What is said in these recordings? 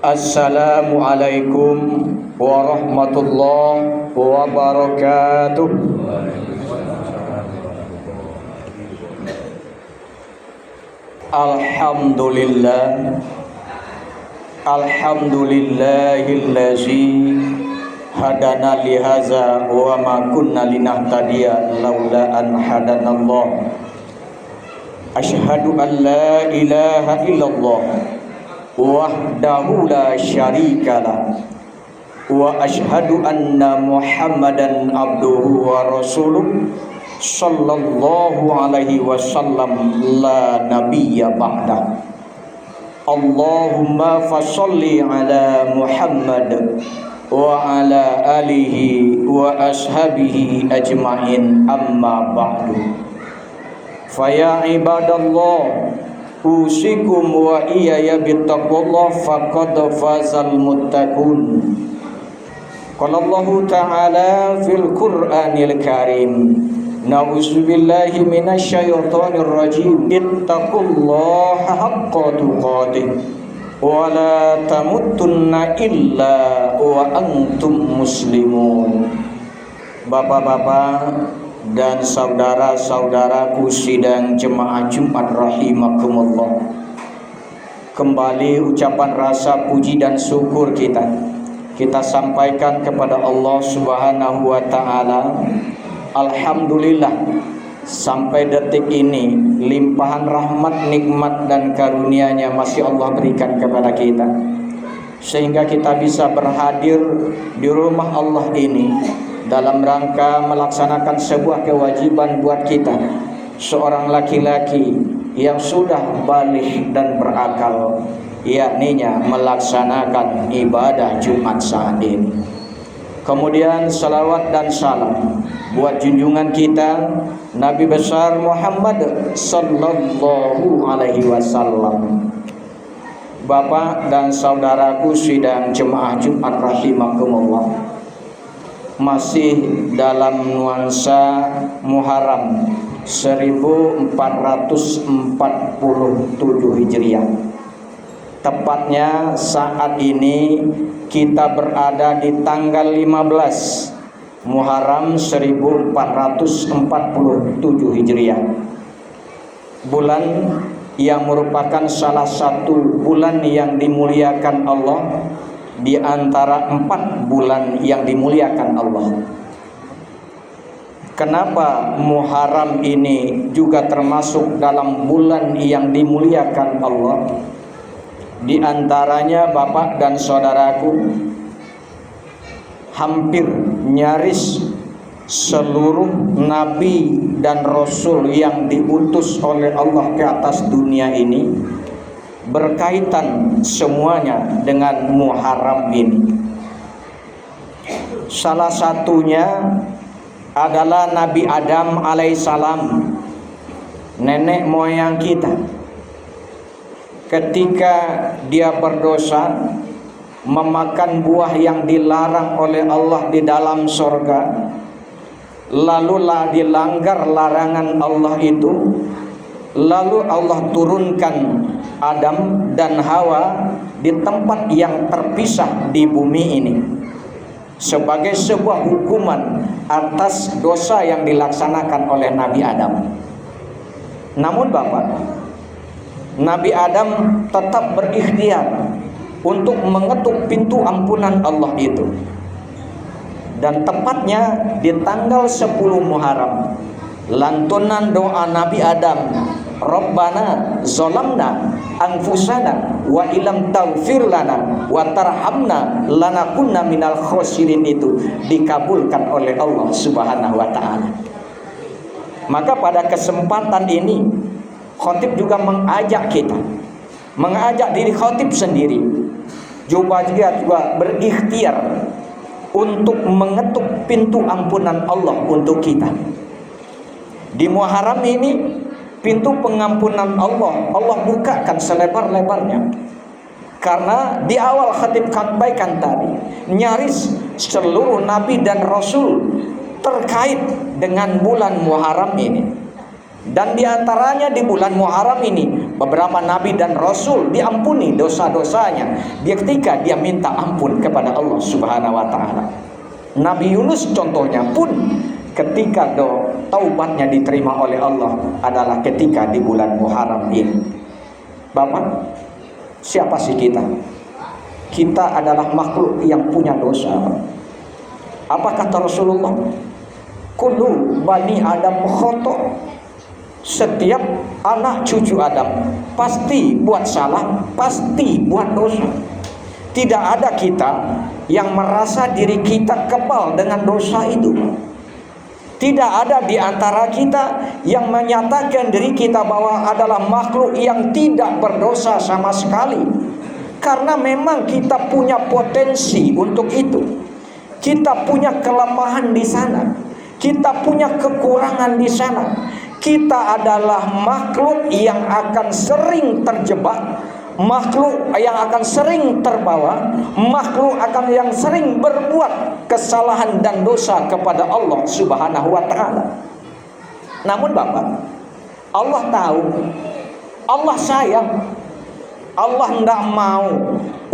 Assalamualaikum warahmatullahi wabarakatuh. Alhamdulillah, alhamdulillahillazi hadana lihaza wa ma kunna linahtadiya laula an hadanallah. Asyhadu an la ilaha illallah wahdahu la syarikalah wa asyhadu anna Muhammadan abduhu wa rasuluh sallallahu alaihi wasallam la nabiyya ba'da. Allahumma fasholli ala Muhammad wa ala alihi wa ashabihi ajma'in, amma ba'du. Faya ibadallah, usikum wa iyaya bittaqwallah faqad fazal muttaqun. Qala Allah ta'ala fil Qur'anil Karim, na'udzubillahi minasyaitonir rajim. Ittaqullaha haqqa tuqatih wa la tamutunna illa wa antum muslimun. Bapak-bapak dan saudara-saudaraku sidang jemaah Jumat rahimakumullah, kembali ucapan rasa puji dan syukur kita sampaikan kepada Allah Subhanahu wa ta'ala. Alhamdulillah, sampai detik ini limpahan rahmat, nikmat dan karunia-Nya masih Allah berikan kepada kita, sehingga kita bisa berhadir di rumah Allah ini dalam rangka melaksanakan sebuah kewajiban buat kita, seorang laki-laki yang sudah baligh dan berakal, yakninya melaksanakan ibadah Jumat saat ini. Kemudian salawat dan salam buat junjungan kita Nabi besar Muhammad sallallahu alaihi wasallam. Bapak dan saudaraku sidang jemaah Jumat rahimakumullah, masih dalam nuansa Muharram 1447 Hijriah. Tepatnya saat ini kita berada di tanggal 15 Muharram 1447 Hijriah. Bulan yang merupakan salah satu bulan yang dimuliakan Allah di antara 4 bulan yang dimuliakan Allah. Kenapa Muharram ini juga termasuk dalam bulan yang dimuliakan Allah? Di antaranya Bapak dan saudaraku, hampir nyaris seluruh nabi dan rasul yang diutus oleh Allah ke atas dunia ini berkaitan semuanya dengan Muharram ini. Salah satunya adalah Nabi Adam alaihissalam, nenek moyang kita. Ketika dia berdosa memakan buah yang dilarang oleh Allah di dalam sorga, lalu dilanggar larangan Allah itu, lalu Allah turunkan Adam dan Hawa di tempat yang terpisah di bumi ini sebagai sebuah hukuman atas dosa yang dilaksanakan oleh Nabi Adam. Namun Bapak, Nabi Adam tetap berikhtiar untuk mengetuk pintu ampunan Allah itu. Dan tepatnya di tanggal 10 Muharram, lantunan doa Nabi Adam, Rabbana zolamna anfusana wa ilam taghfir lana wa tarhamna lanakunna minal khosirin, itu dikabulkan oleh Allah Subhanahu wa ta'ala. Maka pada kesempatan ini khatib juga mengajak kita, mengajak diri khatib sendiri juga berikhtiar untuk mengetuk pintu ampunan Allah untuk kita. Di Muharram ini pintu pengampunan Allah bukakan selebar-lebarnya. Karena di awal khatib sampaikan tadi, nyaris seluruh nabi dan rasul terkait dengan bulan Muharram ini. Dan diantaranya di bulan Muharram ini beberapa nabi dan rasul diampuni dosa-dosanya ketika dia minta ampun kepada Allah Subhanahu wa taala. Nabi Yunus contohnya pun ketika taubatnya diterima oleh Allah adalah ketika di bulan Muharram ini. Bapak, siapa sih kita? Kita adalah makhluk yang punya dosa. Apa kata Rasulullah? Kullu bani Adam khata'. Setiap anak cucu Adam pasti buat salah, pasti buat dosa. Tidak ada kita yang merasa diri kita kebal dengan dosa itu. Tidak ada di antara kita yang menyatakan diri kita bahwa adalah makhluk yang tidak berdosa sama sekali. Karena memang kita punya potensi untuk itu. Kita punya kelemahan di sana. Kita punya kekurangan di sana. Kita adalah makhluk yang akan sering terjebak, makhluk yang akan sering terbawa, makhluk yang sering berbuat kesalahan dan dosa kepada Allah Subhanahu wa taala. Namun Bapak, Allah tahu, Allah sayang, Allah tidak mau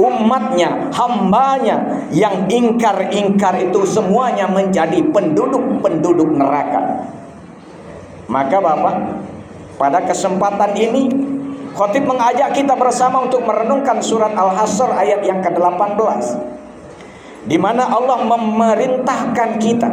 umatnya, hambanya yang ingkar-ingkar itu semuanya menjadi penduduk neraka. Maka Bapak, pada kesempatan ini Khatib mengajak kita bersama untuk merenungkan surat Al-Hasyr ayat yang ke-18, di mana Allah memerintahkan kita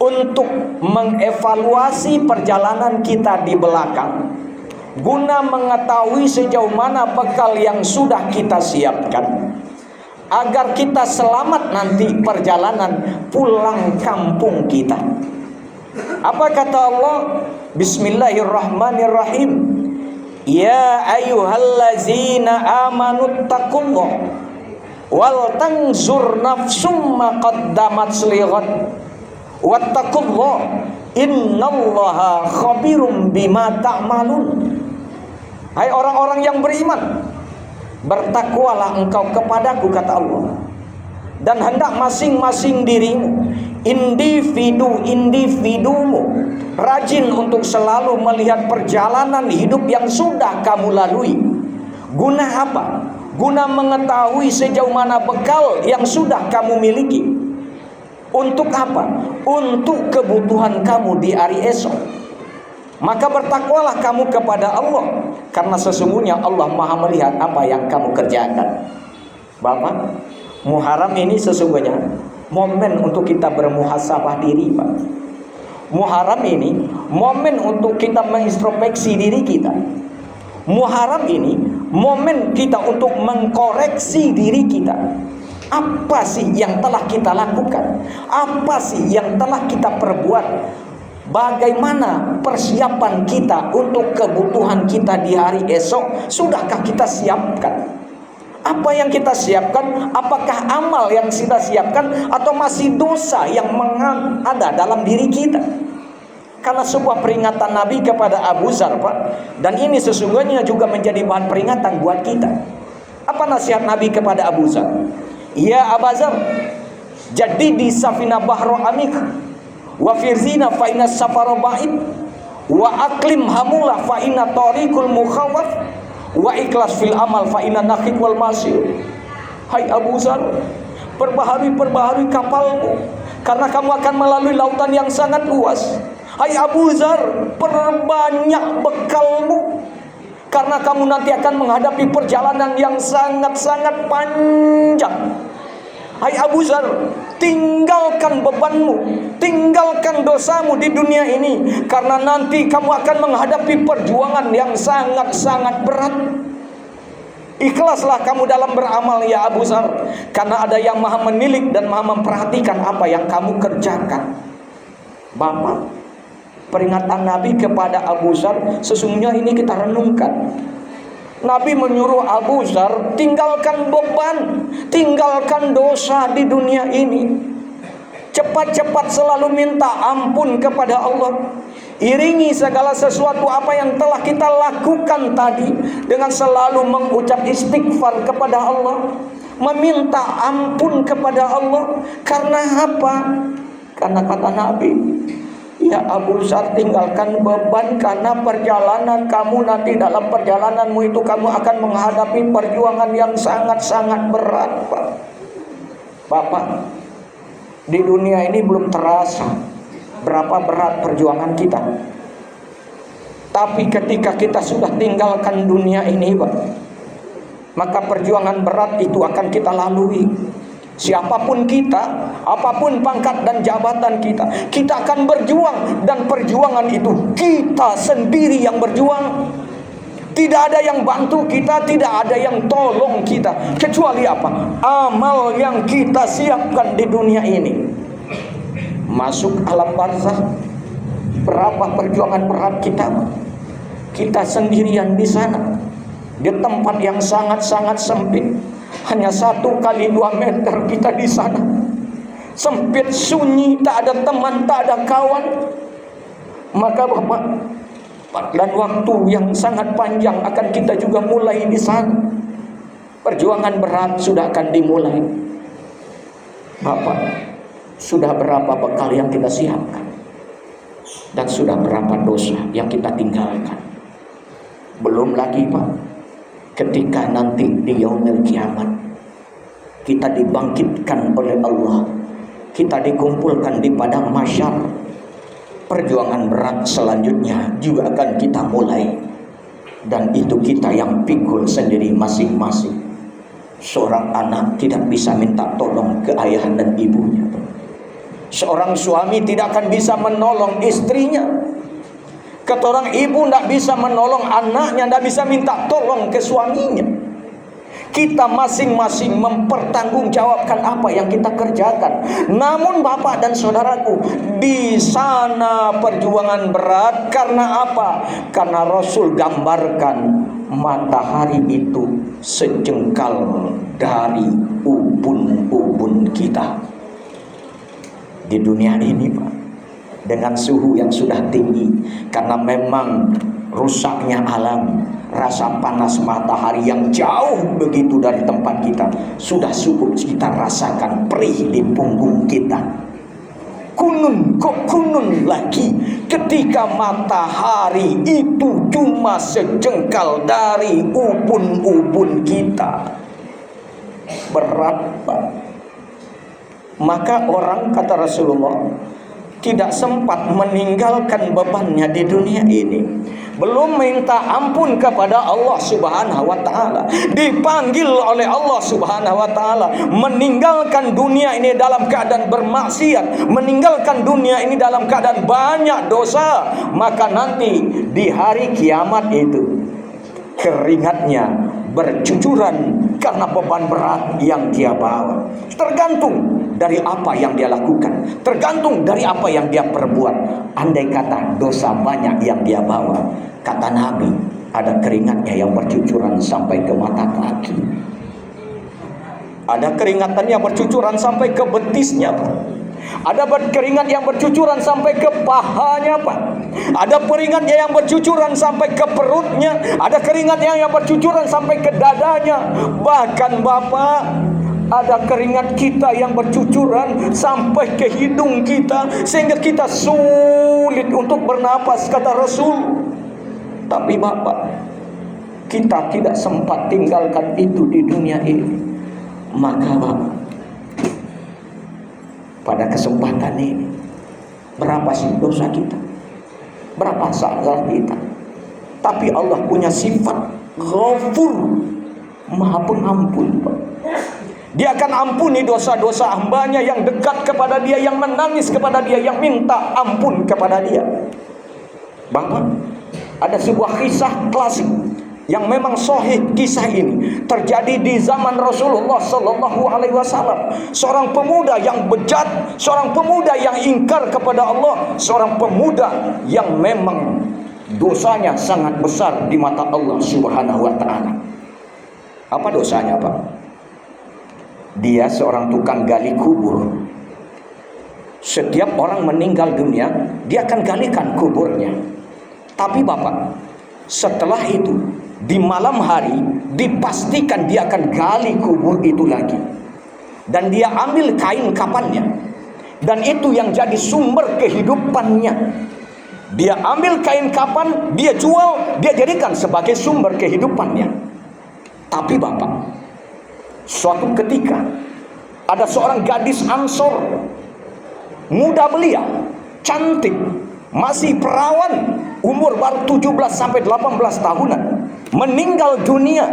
untuk mengevaluasi perjalanan kita di belakang, guna mengetahui sejauh mana bekal yang sudah kita siapkan, agar kita selamat nanti perjalanan pulang kampung kita. Apa kata Allah? Bismillahirrahmanirrahim. Ya ayyuhallazina amanu taqullah wal tanzur nafsum ma qaddamat lighad wattaqullah innallaha khabirum bima ta'malun. Hai orang-orang yang beriman, bertakwalah engkau kepadaku, kata Allah, dan hendak masing-masing dirimu, individumu rajin untuk selalu melihat perjalanan hidup yang sudah kamu lalui. Guna apa? Guna mengetahui sejauh mana bekal yang sudah kamu miliki. Untuk apa? Untuk kebutuhan kamu di hari esok. Maka bertakwalah kamu kepada Allah, karena sesungguhnya Allah Maha melihat apa yang kamu kerjakan. Bapak, Muharram ini sesungguhnya momen untuk kita bermuhasabah diri, Pak. Muharram ini momen untuk kita mengintrospeksi diri kita. Muharram ini momen kita untuk mengkoreksi diri kita. Apa sih yang telah kita lakukan? Apa sih yang telah kita perbuat? Bagaimana persiapan kita untuk kebutuhan kita di hari esok? Sudahkah kita siapkan? Apa yang kita siapkan? Apakah amal yang kita siapkan, atau masih dosa yang ada dalam diri kita? Karena sebuah peringatan Nabi kepada Abu Dzar, Pak, dan ini sesungguhnya juga menjadi bahan peringatan buat kita. Apa nasihat Nabi kepada Abu Dzar? Ya Abu Dzar, jadi di safina bahro amik wa firzina fa inna safara ba'id wa aklim hamulah fa inna tariqul mukhawaf wa ikhlas fil amal fa inna naqiq wal masir. Hai Abu Dzar, perbaharui kapalmu, karena kamu akan melalui lautan yang sangat luas. Hai Abu Dzar, perbanyak bekalmu, karena kamu nanti akan menghadapi perjalanan yang sangat-sangat panjang. Hai Abu Dzar, tinggalkan bebanmu, tinggalkan dosamu di dunia ini, karena nanti kamu akan menghadapi perjuangan yang sangat-sangat berat. Ikhlaslah kamu dalam beramal ya Abu Dzar, karena ada yang maha menilik dan maha memperhatikan apa yang kamu kerjakan. Bapak, peringatan Nabi kepada Abu Dzar sesungguhnya ini kita renungkan. Nabi menyuruh Abu Dzar tinggalkan beban, tinggalkan dosa di dunia ini. Cepat-cepat selalu minta ampun kepada Allah. Iringi segala sesuatu apa yang telah kita lakukan tadi dengan selalu mengucap istighfar kepada Allah, meminta ampun kepada Allah. Karena apa? Karena kata Nabi, ya Ya Abu Zar, tinggalkan beban, karena perjalanan kamu nanti, dalam perjalananmu itu kamu akan menghadapi perjuangan yang sangat-sangat berat, Pak. Bapak, di dunia ini belum terasa berapa berat perjuangan kita. Tapi ketika kita sudah tinggalkan dunia ini, Pak, maka perjuangan berat itu akan kita lalui. Siapapun kita, apapun pangkat dan jabatan kita, kita akan berjuang. Dan perjuangan itu kita sendiri yang berjuang. Tidak ada yang bantu kita, tidak ada yang tolong kita, kecuali apa? Amal yang kita siapkan di dunia ini. Masuk alam barzakh, berapa perjuangan berat kita? Kita sendirian di sana, di tempat yang sangat-sangat sempit. Hanya 1 kali 2 meter kita di sana. Sempit, sunyi, tak ada teman, tak ada kawan. Maka Bapak, dan waktu yang sangat panjang akan kita juga mulai di sana. Perjuangan berat sudah akan dimulai. Bapak, sudah berapa bekal yang kita siapkan? Dan sudah berapa dosa yang kita tinggalkan? Belum lagi, Pak, ketika nanti di yaumil kiamat kita dibangkitkan oleh Allah, kita dikumpulkan di padang mahsyar, perjuangan berat selanjutnya juga akan kita mulai. Dan itu kita yang pikul sendiri masing-masing. Seorang anak tidak bisa minta tolong ke ayah dan ibunya. Seorang suami tidak akan bisa menolong istrinya. Ketorang ibu tidak bisa menolong anaknya, tidak bisa minta tolong ke suaminya. Kita masing-masing mempertanggungjawabkan apa yang kita kerjakan. Namun Bapak dan saudaraku, di sana perjuangan berat. Karena apa? Karena Rasul gambarkan matahari itu sejengkal dari ubun-ubun kita. Di dunia ini, Pak, dengan suhu yang sudah tinggi, karena memang rusaknya alam, rasa panas matahari yang jauh begitu dari tempat kita sudah cukup kita rasakan perih di punggung kita. Kunun kok kunun lagi ketika matahari itu cuma sejengkal dari ubun-ubun kita. Berat, Pak. Maka orang, kata Rasulullah, tidak sempat meninggalkan bebannya di dunia ini, belum minta ampun kepada Allah Subhanahu wa taala, dipanggil oleh Allah Subhanahu wa taala, meninggalkan dunia ini dalam keadaan bermaksiat, meninggalkan dunia ini dalam keadaan banyak dosa, maka nanti di hari kiamat itu keringatnya bercucuran karena beban berat yang dia bawa. Tergantung dari apa yang dia lakukan, tergantung dari apa yang dia perbuat. Andai kata dosa banyak yang dia bawa, kata Nabi, ada keringatnya yang bercucuran sampai ke mata kaki, ada keringatnya yang bercucuran sampai ke betisnya, Pak. Ada keringat yang bercucuran sampai ke pahanya, Pak. Ada keringatnya yang bercucuran sampai ke perutnya. Ada keringatnya yang bercucuran sampai ke dadanya. Bahkan Bapak, ada keringat kita yang bercucuran sampai ke hidung kita, sehingga kita sulit untuk bernapas, kata Rasul. Tapi Bapak, kita tidak sempat tinggalkan itu di dunia ini. Maka Bapak, pada kesempatan ini, berapa sih dosa kita? Berapa salah kita? Tapi Allah punya sifat Ghafur, Maha Pengampun, Pak. Dia akan ampuni dosa-dosa hambanya yang dekat kepada dia, yang menangis kepada dia, yang minta ampun kepada dia. Bapak, ada sebuah kisah klasik yang memang sahih. Kisah ini terjadi di zaman Rasulullah Sallallahu Alaihi Wasallam. Seorang pemuda yang bejat, seorang pemuda yang ingkar kepada Allah, seorang pemuda yang memang dosanya sangat besar di mata Allah Subhanahu Wa Taala. Apa dosanya, Pak? Dia seorang tukang gali kubur. Setiap orang meninggal dunia, dia akan galikan kuburnya. Tapi Bapak, setelah itu di malam hari dipastikan dia akan gali kubur itu lagi. Dan dia ambil kain kafannya. dan itu yang jadi sumber kehidupannya. Dia ambil kain kapan, dia jual, dia jadikan sebagai sumber kehidupannya. Tapi Bapak, suatu ketika ada seorang gadis Ansor, muda belia, cantik, masih perawan, umur baru 17 sampai 18 tahunan, meninggal dunia.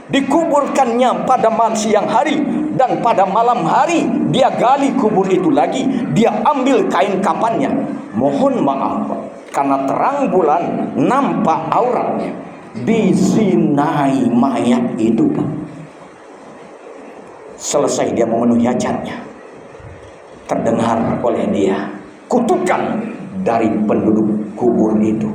Dikuburkannya pada siang hari, dan pada malam hari dia gali kubur itu lagi. Dia ambil kain kapannya. Mohon maaf, karena terang bulan nampak auratnya, dizinai mayat itu, Pak. Selesai dia memenuhi hajatnya, terdengar oleh dia kutukan dari penduduk kubur itu.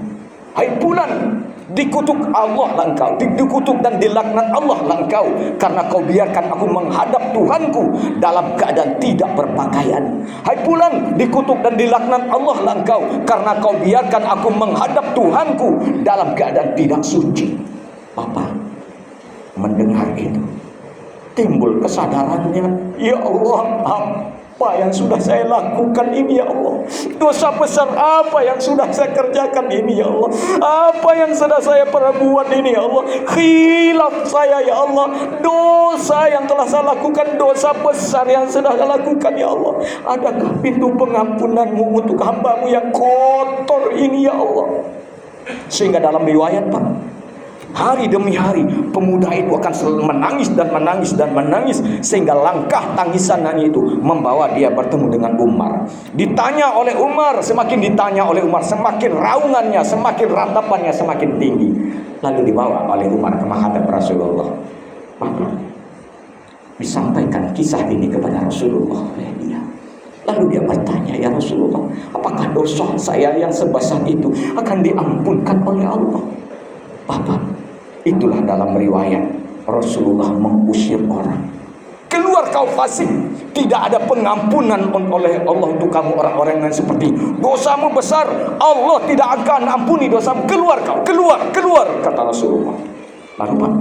Hai bulan, dikutuk Allah lah engkau, dikutuk dan dilaknat Allah lah engkau, karena kau biarkan aku menghadap Tuhanku dalam keadaan tidak berpakaian. Hai bulan, dikutuk dan dilaknat Allah lah engkau, karena kau biarkan aku menghadap Tuhanku dalam keadaan tidak suci. Bapak mendengar itu, timbul kesadarannya, ya Allah, apa yang sudah saya lakukan ini ya Allah? Dosa besar apa yang sudah saya kerjakan ini ya Allah? Apa yang sudah saya perbuat ini ya Allah? Khilaf saya ya Allah, dosa yang telah saya lakukan, dosa besar yang sudah saya lakukan ya Allah. Adakah pintu pengampunanmu untuk hambamu yang kotor ini ya Allah? Sehingga dalam riwayat, Pak, hari demi hari pemuda itu akan selalu menangis dan menangis dan menangis, sehingga langkah tangisannya itu membawa dia bertemu dengan Umar. Ditanya oleh Umar, semakin ditanya oleh Umar, semakin raungannya, semakin ratapannya semakin tinggi. Lalu dibawa oleh Umar ke menghadap Rasulullah. Maka disampaikan kisah ini kepada Rasulullah oleh dia. Lalu dia bertanya, ya Rasulullah, apakah dosa saya yang sebesar itu akan diampunkan oleh Allah? Bapak, itulah dalam riwayat Rasulullah mengusir orang. Keluar kau fasik, tidak ada pengampunan oleh Allah untuk kamu orang-orang yang seperti ini. Dosamu besar, Allah tidak akan ampuni dosamu. Keluar kau, keluar, kata Rasulullah. Lalu Pak,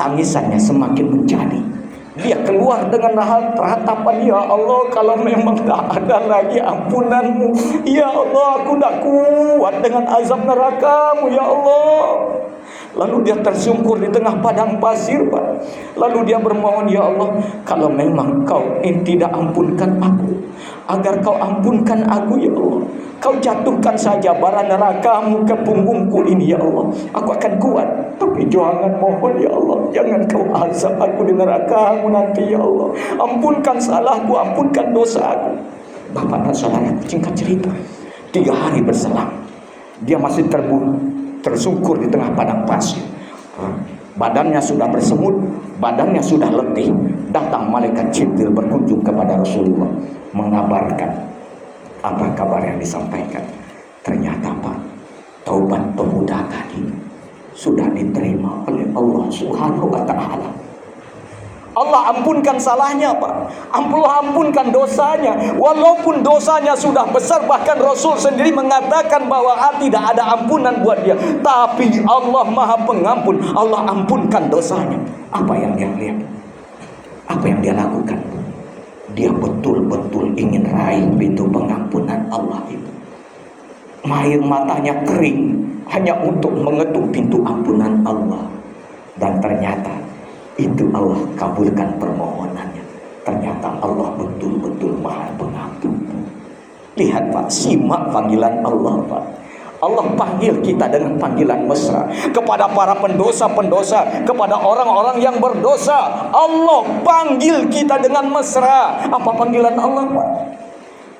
tangisannya semakin menjadi. Dia keluar dengan ratapan, ya Allah, kalau memang tak ada lagi ampunanmu, ya Allah, aku tak kuat dengan azab nerakamu, ya Allah. Lalu dia tersungkur di tengah padang pasir, Pak. Lalu dia bermohon, ya Allah, kalau memang kau tidak ampunkan aku, agar kau ampunkan aku ya Allah, kau jatuhkan saja bara nerakamu ke punggungku ini ya Allah, aku akan kuat. Tapi jangan, mohon ya Allah, jangan kau azab aku di nerakamu nanti ya Allah. Ampunkan salahku, ampunkan dosaku. Bapak dan saudara, singkat cerita, 3 hari berselang, dia masih tersungkur di tengah padang pasir. Badannya sudah bersemut, badannya sudah letih. Datang malaikat Jibril berkunjung kepada Rasulullah, mengabarkan apa kabar yang disampaikan. Ternyata Pak, taubat pemuda tadi sudah diterima oleh Allah Subhanahu wa Ta'ala. Allah ampunkan salahnya, Pak. Allah ampunkan dosanya. Walaupun dosanya sudah besar, bahkan Rasul sendiri mengatakan bahwa tidak ada ampunan buat dia, tapi Allah Maha Pengampun. Allah ampunkan dosanya. Apa yang dia lihat? Apa yang dia lakukan? Dia betul-betul ingin raih pintu pengampunan Allah itu. Air matanya kering hanya untuk mengetuk pintu ampunan Allah. Dan ternyata itu Allah kabulkan permohonannya. Ternyata Allah betul-betul Maha Pengampun. Lihat Pak, simak panggilan Allah Pak. Allah panggil kita dengan panggilan mesra. Kepada para pendosa-pendosa, kepada orang-orang yang berdosa, Allah panggil kita dengan mesra. Apa panggilan Allah Pak?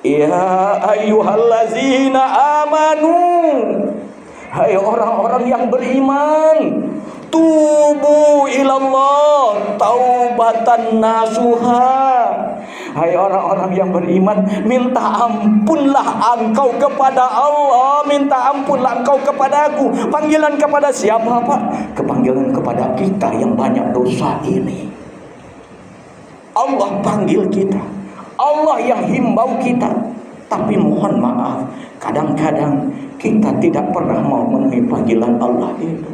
Ya ayyuhallazina amanu, hai orang-orang yang beriman, tubu ilallah taubatan nasuha. Hai orang-orang yang beriman, minta ampunlah engkau kepada Allah, minta ampunlah engkau kepada aku. Panggilan kepada siapa Pak? Kepanggilan kepada kita yang banyak dosa ini. Allah panggil kita, Allah yang himbau kita. Tapi mohon maaf, kadang-kadang kita tidak pernah mau memenuhi panggilan Allah itu.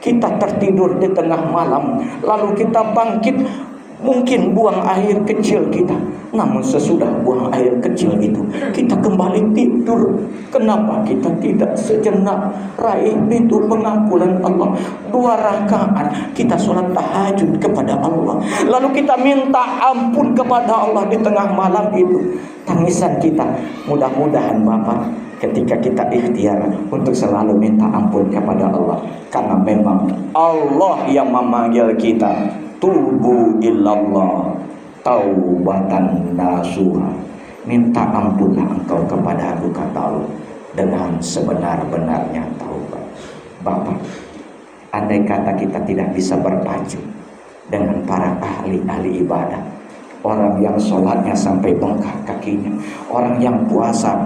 Kita tertidur di tengah malam, lalu kita bangkit Mungkin buang air kecil kita, namun sesudah buang air kecil itu kita kembali tidur. Kenapa kita tidak sejenak raih pintu pengampunan Allah? 2 rakaat kita sholat tahajud kepada Allah, lalu kita minta ampun kepada Allah di tengah malam itu. Tangisan kita, mudah-mudahan Bapak, ketika kita ikhtiar untuk selalu minta ampun kepada Allah, karena memang Allah yang memanggil kita, tubu illallah taubatan nasuha, minta ampunlah engkau kepada aku, kata Allah, dengan sebenar-benarnya taubat. Bapak, andai kata kita tidak bisa berpacu dengan para ahli-ahli ibadah, orang yang sholatnya sampai bengkak kakinya, orang yang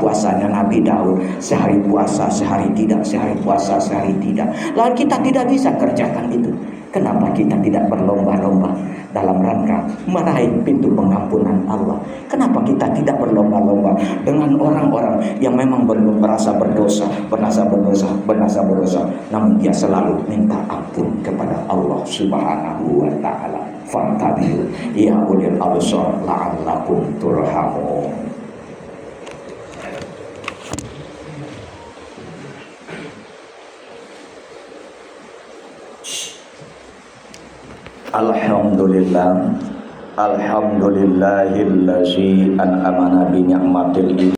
puasanya Nabi Daud, sehari puasa sehari tidak, sehari puasa sehari tidak. Lalu kita tidak bisa kerjakan itu. Kenapa kita tidak berlomba-lomba dalam rangka meraih pintu pengampunan Allah? Kenapa kita tidak berlomba-lomba dengan orang-orang yang memang merasa berdosa, namun dia selalu minta ampun kepada Allah Subhanahu wa ta'ala. Fantabiru ya ulil absar la'allakum turhamun. Alhamdulillah, alhamdulillahillazi an'amana bi ni'matil